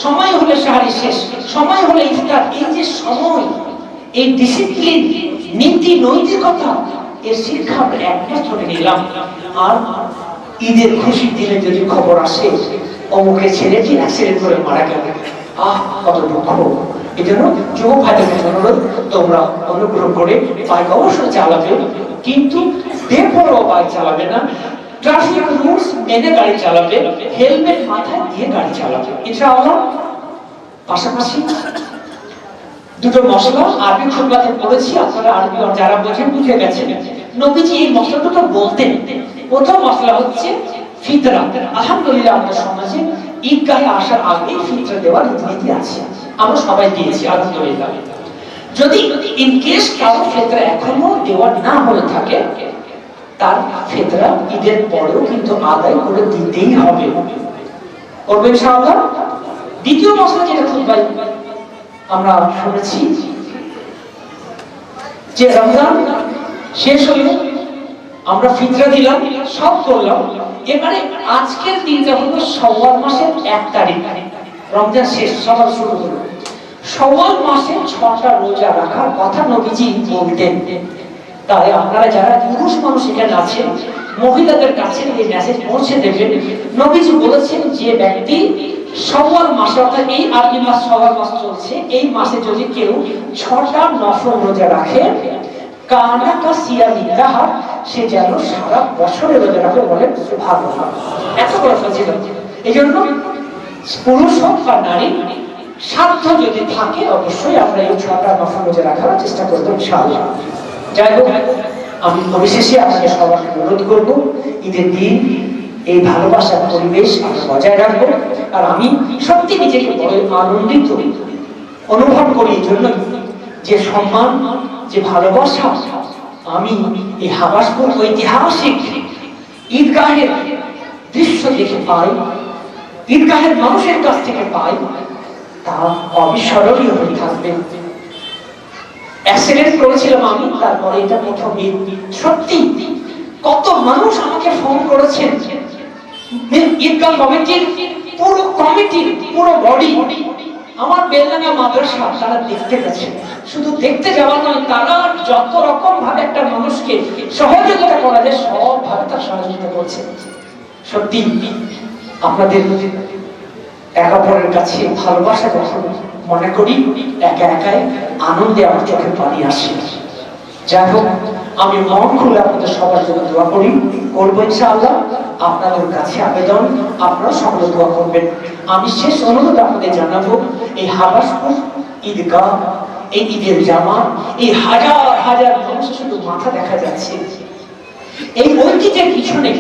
সময় হলে সাহারি শেষ, সময় হলে ইফতার। এই যে সময়, এই ডিসিপ্লিন, নীতি নৈতিকতা, এর শিক্ষা আমরা 1 মাস ধরে নিলাম। আর ঈদের খুশির দিনে যদি খবর আসে অমুকের ছেলেটি অ্যাক্সিডেন্ট করে মারা গেল, কত দুঃখ। এই জন্য যুবক ভাইদের কাছে অনুরোধ, তোমরা অনুগ্রহ করে বাইক অবশ্যই চালাবে, কিন্তু বেপরোয়া বাইক চালাবে না, ট্রাফিক রুলস মেনে গাড়ি চালাবে, হেলমেট মাথায় দিয়ে গাড়ি চালাবে, ইনশাআল্লাহ। পাশাপাশি দুটো মশলা আরবি খুতবাতে পড়েছি, আপনারা আরবি যারা বোঝেন বুঝে গেছেন। নবীজি এই মশলা দুটো বলতেন। প্রথম মশলা হচ্ছে ফিতরা। আলহামদুলিল্লাহ আমাদের সমাজে ঈদগাহে আসার আগে ফিতরা দেওয়ার রীতি আছে, আমরা সবাই দিয়েছি আলহামদুলিল্লাহ। যদি ইন কেস কারো ফিতরা এখনো দেওয়া না হয়ে থাকে, তার ফিতরা ঈদের পরেও কিন্তু আদায় করে দিতেই হবে, করবেন ইনশাআল্লাহ। দ্বিতীয় মশলা যেটা খুতবায় আমরা শুনেছি যে রমজান শেষ হলো, আমরা ফিতরা দিলাম, সব করলাম, এবারে আজকের দিনটা হলো শাওয়াল মাসের 1 তারিখ, রমজান শেষ, সবার শুরু হলো। শাওয়াল মাসে 6টা রোজা রাখার কথা নবীজি বলতেন। তাই আপনারা যারা পুরুষ মানুষ এখানে আছেন, মহিলাদের কাছে এই মেসেজ পৌঁছে দেবেন। নবীজি বলেছেন যে ব্যক্তি শাওয়াল মাসে, অর্থাৎ এই আরবি মাস শাওয়াল মাস চলছে, এই মাসে যদি কেউ 6টা নফল রোজা রাখে, কানা কা সিয়ামিল্লাহ, সে যেন সারা বছরের রোজা রাখে। বলেন সুবহানাল্লাহ, এত বড় ফজিলত। এইজন্য পুরুষ হোক বা নারী, সাধ্য যদি থাকে অবশ্যই আমরা এই 6টা নফল রোজা রাখার চেষ্টা করবো ইনশাআল্লাহ। যাই হোক, আমি পরিশেষে আপনাকে সবাইকে অনুরোধ করবো, ঈদের দিন এই ভালোবাসার পরিবেশ আমরা বজায় রাখবো। আর আমি সত্যি নিজেকে বড় আনন্দিত অনুভব করি এই জন্য যে সম্মান, যে ভালোবাসা আমি এই হাবাসপুর ঐতিহাসিক ঈদগাহের দৃশ্য দেখে পাই, ঈদগাহের মানুষের কাছ থেকে পাই, তা অবিস্মরণীয় হয়ে থাকবে। অ্যাক্সিডেন্ট করেছিলাম আমি, তারপরে এটা প্রথম ঈদ। সত্যি কত মানুষ আমাকে ফোন করেছেন, ঈদগাহ কমিটির পুরো কমিটি, পুরো বডি, আমার বেলডাঙ্গা মাদ্রাসা তারা দেখতে গেছে। শুধু দেখতে যাওয়া নয়, তারা যত রকম ভাবে একটা মানুষকে সহযোগিতা করা যায় সব ভাবে তার সহযোগিতা করছে। সত্যি আপনাদের এক অপরের কাছে ভালোবাসা যখন মনে করি, একা একাই আনন্দে আমার চোখে পানি আসে। যাই হোক, আমি মন খুলে আপনাদের সবার জন্য দোয়া করি, করবো ইনশাআল্লাহ। আপনাদের কাছে আবেদন, আপনারা সকলে দোয়া করবেন। আমি শেষ অনুরোধ আপনাদের জানাবো, এই হাবাসপুর ঈদগাহ, এই ঈদের জামাত, এই হাজার হাজার মানুষের শুধু মাথা দেখা যাচ্ছে, এই ঐতিহ্যের পিছনে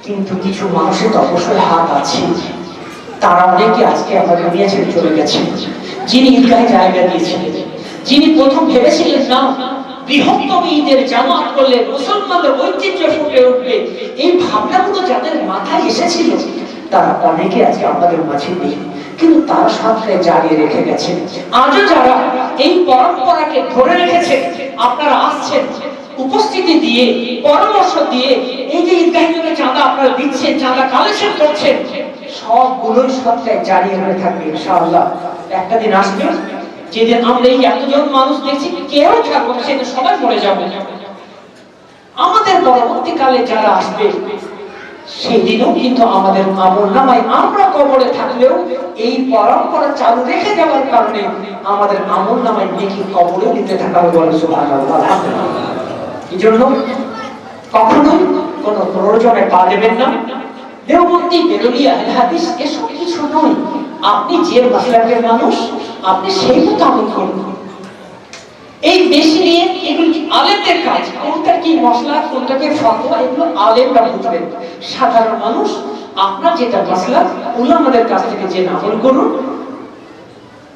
কিন্তু কিছু মানুষের তো অবশ্যই হাত আছে। তারা অনেকে আজকে আমরা দুনিয়া ছেড়ে চলে গেছে। যিনি ঈদগাহে জায়গা দিয়েছিলেন, যিনি প্রথম ভেবেছিলেন না বৃহত্তম ঈদের জামাত করলে মুসলমানদের ঐতিহ্য ফুটে উঠবে, এই ভাবনাগুলো যাদের মাথায় এসেছিল, তারা অনেকে আজকে আমাদের মাঝে নেই, কিন্তু তারা সাথে জারিয়ে রেখে গেছেন। আজও যারা এই পরম্পরাকে ধরে রেখেছে, আপনারা আসছেন উপস্থিতি দিয়ে, পরামর্শ দিয়ে, এই যে ঈদগাহের জন্য চাঁদা আপনারা দিচ্ছেন, চাঁদা কালেকশন করছেন, সবগুলোই সত্যায় জারিয়ে হয়ে থাকবে ইনশাআল্লাহ। একটা দিন আসবে যেদিন আমরা এই এতজন মানুষ দেখছি কেউ থাকবো না, সেদিন সবাই মরে যাবো। আমাদের পরবর্তীকালে যারা আসবে সেদিনও কিন্তু আমাদের আমলনামায় আমরা কবরে থাকলেও এই পরম্পরা চালু রেখে যাওয়ার কারণে আমাদের আমলনামায় নেকি কবরে নিতে থাকা হবে। বলেন সুবহানাল্লাহ। এই জন্য কখনোই কোনো প্রয়োজনে পা দেবেন না। দেওবন্দি, বেরুলিয়া, আহলে হাদিস এসব কিছু নয়। আপনি যে মাসলাকের মানুষ আপনি সেই মতো আমল করুন। এই বেশি নিয়ে এগুলো আলেমদের কাজ, কোনটা কি মশলা কোনটাকে ফতোয়া এগুলো আলেমরা বুঝবেন। সাধারণ মানুষ আপনার যেটা মশলা উলামাদের কাছ থেকে জেনে আমল করুন,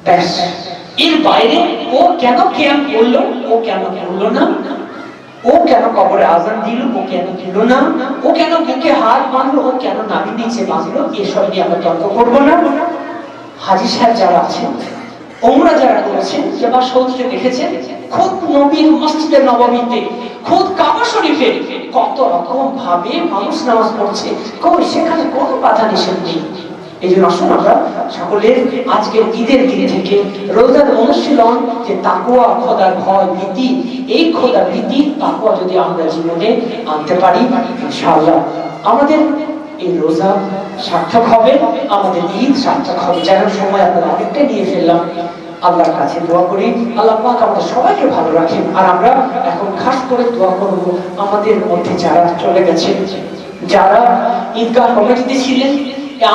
ব্যাস। এর বাইরে ও কেন কিয়াম করলো, ও কেন করলো না, ও কেন কবরে আজান দিল, ও কেন দিল না, ও কেন বুকে হাত বাঁধলো, ও কেন নাভি নিচে বাঁধলো, এসব নিয়ে আমরা তর্ক করবো না। হাজী সাহেব যারা আছেন, ওমরা যারা করেছেন, বা সৌদিতে দেখেছেন, খুদ নবীর মসজিদে নববীতে, খুদ কাবা শরীফে কত রকম ভাবে মানুষ নামাজ পড়ছে, কই সেখানে কোনো বাধা নিষেধ নেই। এই জন্য আসুন আমরা সকলের আজকের ঈদের দিন থেকে রোজার অনুশীলন, যে তাকওয়া, খোদার ভয়, ভীতি, এই খোদা ভীতি তাকওয়া যদি আমরা জীবনে আনতে পারি, ইনশাআল্লাহ আমাদের এই রোজা সার্থক হবে, আমাদের ঈদ সার্থক হবে। যাই হোক, সময় আপনারা অনেকটাই নিয়ে ফেললাম। আল্লাহর কাছে দোয়া করি আল্লাহ পাক আমাদের সবাইকে ভালো রাখেন। আর আমরা এখন খাস করে দোয়া করব আমাদের মধ্যে যারা চলে গেছে, যারা ঈদগাহ কমিটিতে ছিলেন,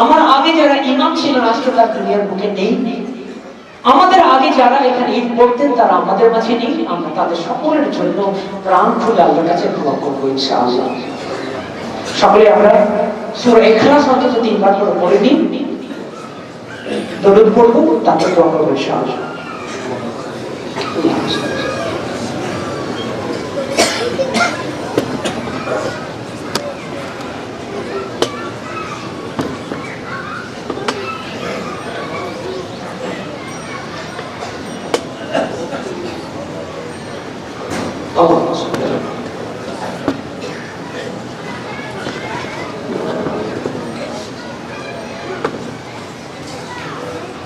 আমার আগে যারা ইমাম ছিলেন আজকে তার দুনিয়ার বুকে নেই, আমাদের আগে যারা এখানে ঈদ পড়তেন তারা আমাদের মাঝে নেই, আমরা তাদের সকলের জন্য প্রাণ খুলে আল্লাহর কাছে দোয়া করবো ইনশাআল্লাহ। সকলে আমরা সূরা ইখলাস অন্তত 3 বার করে পড়ে নিই, দরুদ পড়বো, তারপর দোয়া করবো ইনশাআল্লাহ।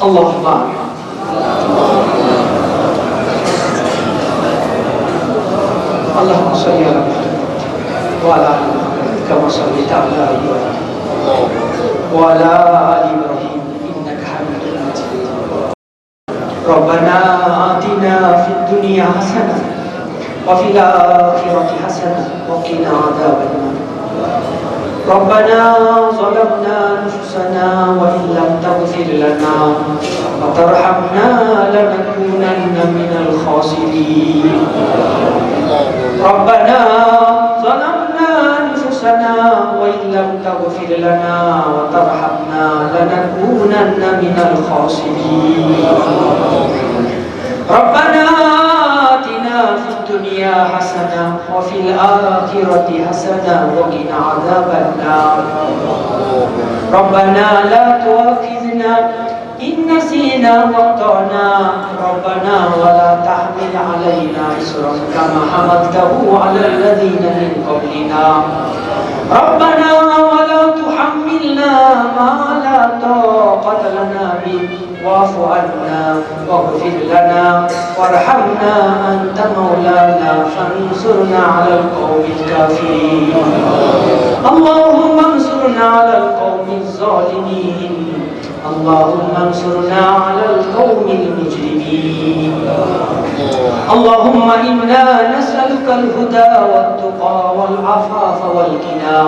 اللهم اللهم صل على محمد وعلى ال محمد كما صليت على ابراهيم وعلى ال ابراهيم انك حميد مجيد. ربنا آتنا في الدنيا حسنة وفي الآخرة حسنة وقنا عذاب النار. ربنا ظلمنا أنفسنا وإن لم تغفر لنا وترحمنا لنكونن من الخاسرين. ربنا ظلمنا أنفسنا وإن لم تغفر لنا وترحمنا لنكونن من الخاسرين. ربنا آتنا في الدنيا حسنة وفي الآخرة حسنة وقنا عذاب النار. ربنا لا تؤاخذنا إن نسينا واخطأنا. ربنا ولا تحمل علينا إصرا كما حملته على الذين من قبلنا. ربنا ولا تحملنا ما لا طاقة لنا به واعف عنا واغفر لنا وارحمنا أنت مولانا فانصرنا على القوم الكافرين. اللهم انصرنا على القوم الظالمين. اللهم انصرنا على القوم المجرمين. اللهم إنا نسألك الهدى والتقى والعفاف والغنى.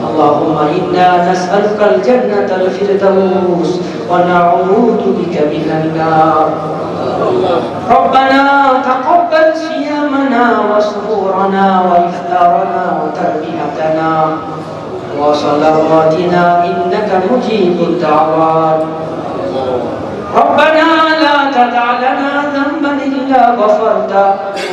اللهم إنا نسألك الجنة الفردوس ونعوذ بك من النار. ربنا تقبل صيامنا وسحورنا وإفطارنا وتربيتنا وصلواتنا إنك مجيب الدعوات. ربنا لا تدع لنا ذنبا إلا غفرته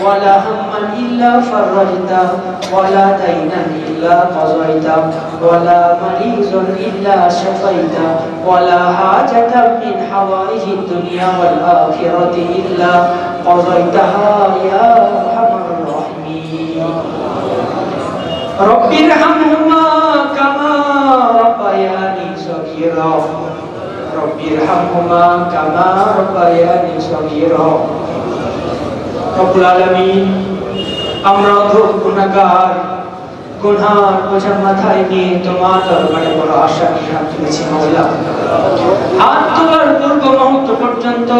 ولا هما إلا فرجته ولا دينا إلا قضيته ولا مريضا إلا شفيته ولا حاجة من حوائج الدنيا والآخرة إلا قضيتها يا أرحم الراحمين. رب ارحمهما كما ربياني صغيرا. রব্বিরহামহুমা কামা রাব্বায়ানি সগীরা। রব্বুল আলামিন, আমরা অধম গুনাহগার, গুনার বোঝা মাথায় নিয়ে তোমার দরবারে বড় আশা নিয়ে হাত তুলেছি মাওলা। হাত তোলার পূর্ব মুহূর্ত পর্যন্ত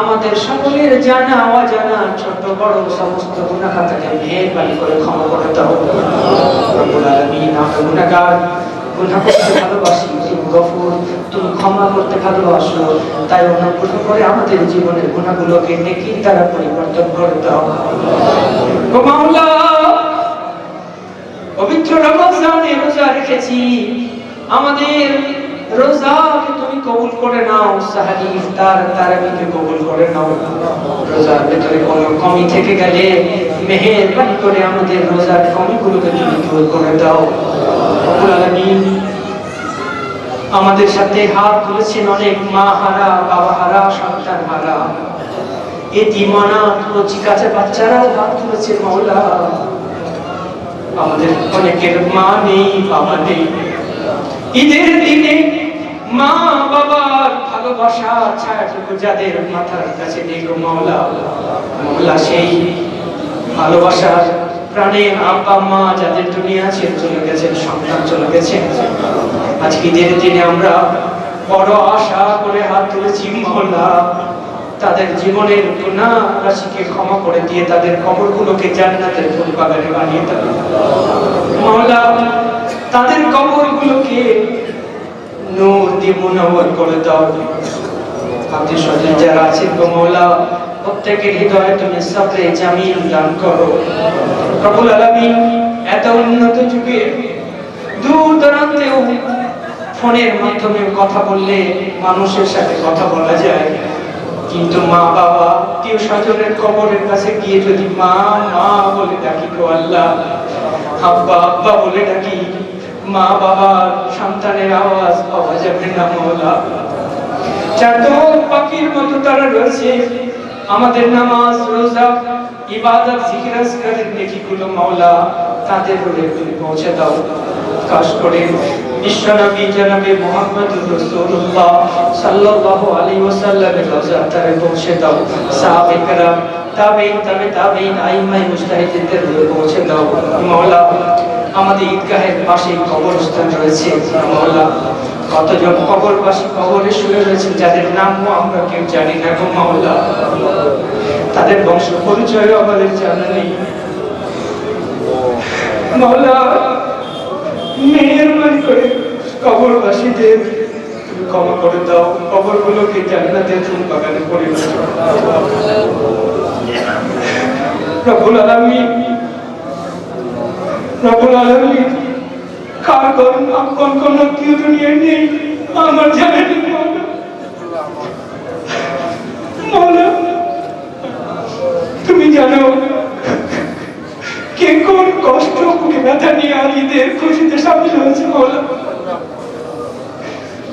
আমাদের সকলের জানা অজানা ছোট বড় সমস্ত গুনাহ খাতাকে মেহেরবানি করে ক্ষমা করে দাও রব্বুল আলামিন। আমরা গুনাহগার, গুনাহ করতে ভালোবাসি, তুমি গফুর, তুমি ক্ষমা করতে ভালোবাসো। তাই অনুগ্রহ করে আমাদের জীবনের গুনাহগুলোকে নেকির দ্বারা পরিবর্তন করে দাও ও মাওলা। পবিত্র রমজানে রোজা রেখেছি, আমাদের রোজাকে তুমি কবুল করে নাও। সাহারি ইফতার তারাবিকে কবুল করে নাও। রোজার ভিতরে কোনো কমি থেকে গেলে মেহেরবানি করে আমাদের রোজার কমিগুলোকে তুমি দূর করে দাও রব্বুল আলামিন। আমাদের সাথে হাত তুলেছেন অনেক মা হারা, বাবা হারা, সন্তান হারা, এতিমানা কচি-কাঁচা বাচ্চারাও হাত তুলেছে মাওলা। আমাদের অনেকের মা নেই, বাবা নেই। ঈদের দিনে মা বাবার ভালোবাসা ছায়াটুকু যাদের মাথার কাছে নেই গো মাওলা, মাওলা সেই ভালোবাসার প্রাণের আব্বা মা যাদের দুনিয়া ছেড়ে চলে গেছেন, সন্তান চলে গেছেন, আজকে ঈদের দিনে আমরা বড় আশা করে হাত তুলেছি মাওলা। তাদের জীবনের গুনাহ রাশিকে ক্ষমা করে দিয়ে তাদের কবরগুলোকে জান্নাতের ফুল বাগানে বানিয়ে দাও মাওলা। তাদের কবরগুলোকে নূর দিয়ে মুনাওয়ার করে দাও। আত্মীয় স্বজন যারা আছেন গো মাওলা, প্রত্যেকের হৃদয়ে তুমি সবরে জামিল দান করো রব্বুল আলামিন। এত উন্নত যুগে দূর দূরান্তেও ফোনের মাধ্যমে কথা বললে মানুষের সাথে কথা বলা যায়, কিন্তু মা বাবা আত্মীয় স্বজনের কবরের কাছে গিয়ে যদি মা মা বলে ডাকি গো আল্লাহ, আব্বা আব্বা বলে ডাকি, মা বাবার সন্তানের আওয়াজ পাওয়া যাবে না মাওলা। চাতক পাখির মতো তারা রয়েছে, আমাদের নামাজ রোজা ইবাদত জিকির আজকারের নেকিগুলো মাওলা তাদের রূহে তুমি পৌঁছে দাও। কাশ করে বিশ্বনবী জনাবে মুহাম্মদুর রাসূলুল্লাহ সাল্লাল্লাহু আলাইহি ওয়াসাল্লামের রওজা তারে পৌঁছে দাও। সাহাবায়ে কেরাম, তাবেঈন, তাবেঈন, আইম্মায়ে মুজতাহিদিনদের রূহে পৌঁছে দাও মাওলা। আমাদের ঈদগাহের পাশে কবরস্থান রয়েছে মাওলা, কতজন কবরবাসী কবরে শুয়ে রয়েছে যাদের নামও আমরা কেউ জানি না গো মাওলা। তাদের বংশ পরিচয় আমাদের জানা নেই মাওলা। মেহেরবানি করে কবরবাসীদের ক্ষমা করে দাও, কবরগুলোকে জান্নাতের ফুল বাগানে পরিণত করো রব্বুল আলামিন। রব্বুল আলামিন, কার কোন কোন আত্মীয় দুনিয়ায় নেই আমার জানা নেই মাওলা। তুমি জানো কে কোন কষ্ট বুকে ব্যথা নিয়ে ঈদের খুশিতে সামিল হয়েছে মাওলা।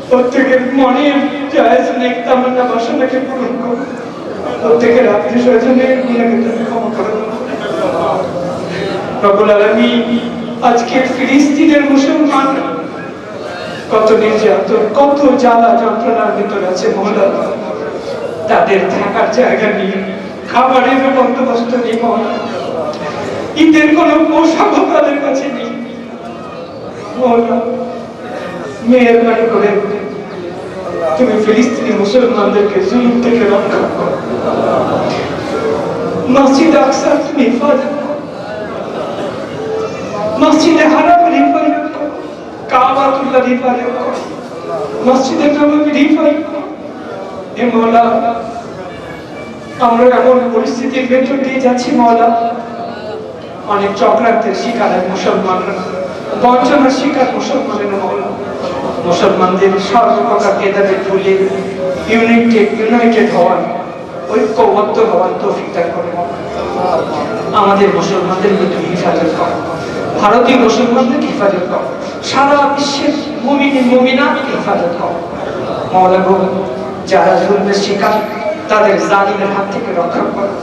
প্রত্যেকের মনের জায়েজ নেক তামান্না বাসনাকে পূরণ করো, প্রত্যেকের আত্মীয় স্বজনের গুনাহকে তুমি ক্ষমা করে দাও রব্বুল আলামিন। আজকের ফিলিস্তিনের মুসলমান কত নির্যাতন, কত জ্বালা যন্ত্রণার ভিতরে আছে মাওলা। তাদের থাকার জায়গা নেই, খাবারের বন্দোবস্ত নেই মাওলা, ঈদের কোনো পোশাকও তাদের কাছে নেই মাওলা। মেহেরবানি করে তুমি ফিলিস্তিনি মুসলমানদেরকে জুলুম থেকে রক্ষা করো। মসজিদ আকসা তুমি হেফাজত করো, মসজিদে হারামের হেফাজত করো, কাবাতুল্লাহ হেফাজত করো, মসজিদে নববীর হেফাজত করো হে মাওলা। আমরা এমন পরিস্থিতির ভেতর দিয়ে যাচ্ছি মাওলা, অনেক চক্রান্তের শিকার মুসলমানরা, বঞ্চনার শিকার মুসলমানেরা মাওলা। মুসলমানদের সর্বপ্রকার ভেদাভেদ ভুলে ইউনাইটেড হওয়ার, ঐক্যবদ্ধ হওয়ার তৌফিক দান করো। আমাদের মুসলমানদের তুমি হেফাজত করো, ভারতীয় মুসলমানদের হেফাজত করো, সারা বিশ্বের মুমিন মুমিনাতকে হেফাজত করো মাওলা গো। যারা জুলমের শিকার তাদের জালিমের হাত থেকে রক্ষা করো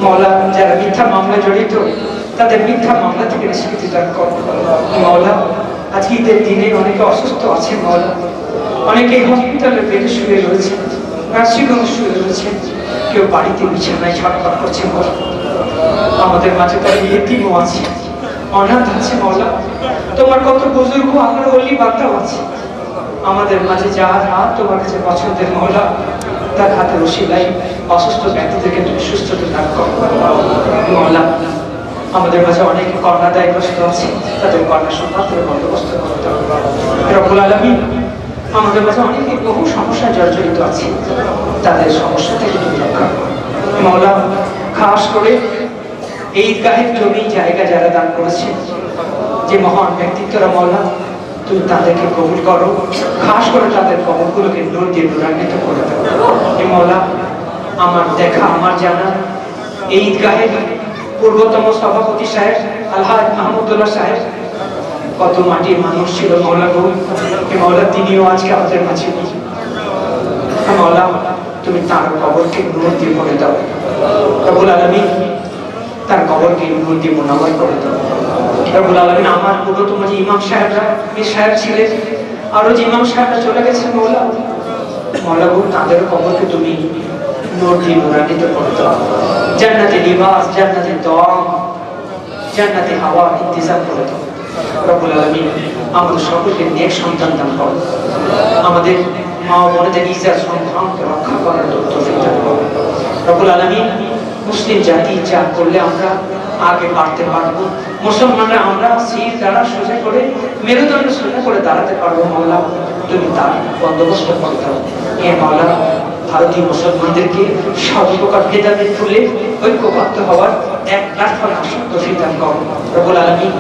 মাওলা। যারা মিথ্যা মামলা জড়িত তাদের মিথ্যা মামলা থেকে নিষ্কৃতি দান করো মাওলা। আজকে ঈদের দিনে অনেকে অসুস্থ আছে মাওলা, অনেকে হসপিটালে বেডে শুয়ে রয়েছে, নার্সিংহোমে শুয়ে রয়েছে, কেউ বাড়িতে বিছানায় ছটফট করছে মাওলা। আমাদের মাঝে তো ইয়েতিমও আছে, অনাথ আছে মাওলা। তোমার কত বুজুর্গ আমার ওলি বান্দাও আছে। আমাদের মাঝে যার হাত তোমার কাছে পছন্দের মাওলা, তার হাতে রশিলাই অসুস্থ ব্যক্তিদেরকে তুমি সুস্থতা দান করো মাওলা। আমাদের মাঝে অনেকে কন্যাদায়গ্রস্ত আছে, তাদের কন্যা সন্তানের বন্দোবস্ত করতে হবে রব্বুল আলামিন। আমাদের মাঝে অনেকে বহু সমস্যা জর্জরিত আছে, তাদের সমস্যা থেকে তুমি রক্ষা করো মাওলা। খাস করে এই ঈদগাহের জমি জায়গা যারা দান করেছে, যে মহান ব্যক্তিত্বরা মাওলা, তুমি তাদেরকে কবুল করো, খাস করে তাদের কবরগুলোকে নূর দিয়ে নূরান্বিত করে দাও মাওলা। আমার দেখা, আমার জানা এই ঈদগাহের পূর্বতম সভাপতি সাহেব আলহাজ মাহমুদুল্লাহ সাহেব কত মাটির মানুষ ছিল মাওলা গো মাওলা, তিনিও আজকে আমাদের মাঝে নেই মাওলা। তুমি তার কবরকে নূর দিয়ে ভরে দাও রব্বুল আলামিন, তার কবরকে নূর দিয়ে মুনাওয়ার করে দাও রব্বুল আলামিন। আমার পূর্বতম যে ইমাম সাহেবরা, এই সাহেব ছিলেন, আরো যে ইমাম সাহেবরা চলে গেছেন মাওলা, মাওলা গো তাদের কবরকে তুমি নূর দিয়ে নূরান্বিত করে দাও। জান্নাতে লিবাস, জান্নাতে দম, জান্নাতে হাওয়া ইন্তজাম করে দাও রব্বুল আলামিন। আমাদের সকলকে নেক সন্তান দান করো, আমাদের মা বোনদের ইজ্জত সম্মানকে রক্ষা করার তৌফিক দান করো রব্বুল আলামিন। মুসলিম জাতি যা করলে আমরা আগে বাড়তে পারবো, মুসলমানরা আমরা সির দ্বারা সোজা করে, মেরুদণ্ড সোজা করে দাঁড়াতে পারবো মাওলা, তুমি তার বন্দোবস্ত করে দাও এ মাওলা। ভারতীয় মুসলমানদেরকে সর্বপ্রকার ভেদাভেদ ভুলে ঐক্যবদ্ধ হওয়ার এক প্ল্যাটফর্মে আসার তৌফিক দান করো রব্বুল আলামিন।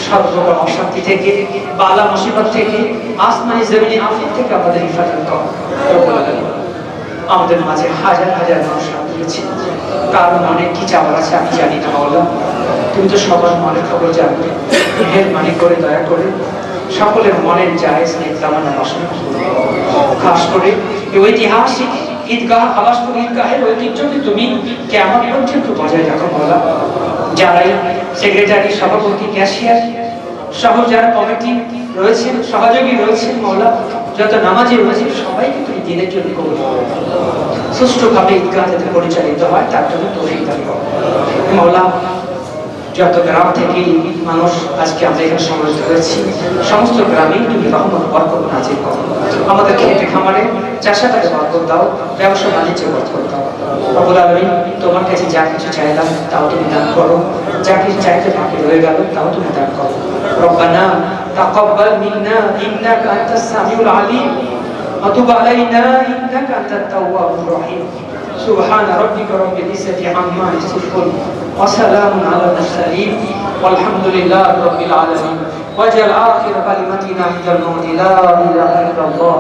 সর্বপ্রকার অশান্তি থেকে, বালা মুসিবত থেকে, আসমানি জমিনি আফিদ থেকে আমাদের হেফাজত করো রব্বুল আলামিন। আমাদের মাঝে হাজার হাজার মানুষ রয়েছে, কার মনে কি চাওয়ার আছে আমি জানি না মাওলা, তুমি তো সবার মনের খবর জানো। মেহেরবানি করে দয়া করে সকলের মনের জায়েজ নেক তামান্না বাসনা খাস করে এই ঐতিহাসিক ঈদগাহ আবাসপুর ঈদগাহের ঐতিহ্যকে তুমি কিয়ামত পর্যন্ত বজায় রাখো মাওলা। যারাই সেক্রেটারি, সভাপতি, ক্যাশিয়ার সহ যারা কমিটি রয়েছেন, সহযোগী রয়েছেন মাওলা, যত নামাজি রয়েছে সবাইকে তুমি দিনের জন্য কবুল করো, সুষ্ঠুভাবে ঈদগাহ যাতে পরিচালিত হয় তার জন্য তৌফিক দান করো মাওলা। যত গ্রাম থেকে মানুষ আজকে আমরা এখানে সমবেত হয়েছি, সমস্ত গ্রামেই তুমি রহমত বরকত নাজিল করো। আমাদের খেতে খামারে চাষাবাদে বরকত দাও, ব্যবসা বাণিজ্যে বরকত দাও রব্বুল আলামিন। তোমার কাছে যা কিছু চাইলাম তাও তুমি দান করো, যা কিছু চাইতে বাকি রয়ে গেল তাও তুমি দান করো। রব্বানা তাকাব্বাল মিন্না ইন্নাকা আনতাস সামিউল আলিম ওয়া তুব আলাইনা ইন্নাকা আনতাত তাওয়াবুর রহিম। سبحان ربك رب العزة عما يصفون وسلام على المرسلين والحمد لله رب العالمين. واجعل آخر كلمتنا عند الموت لا إله إلا الله.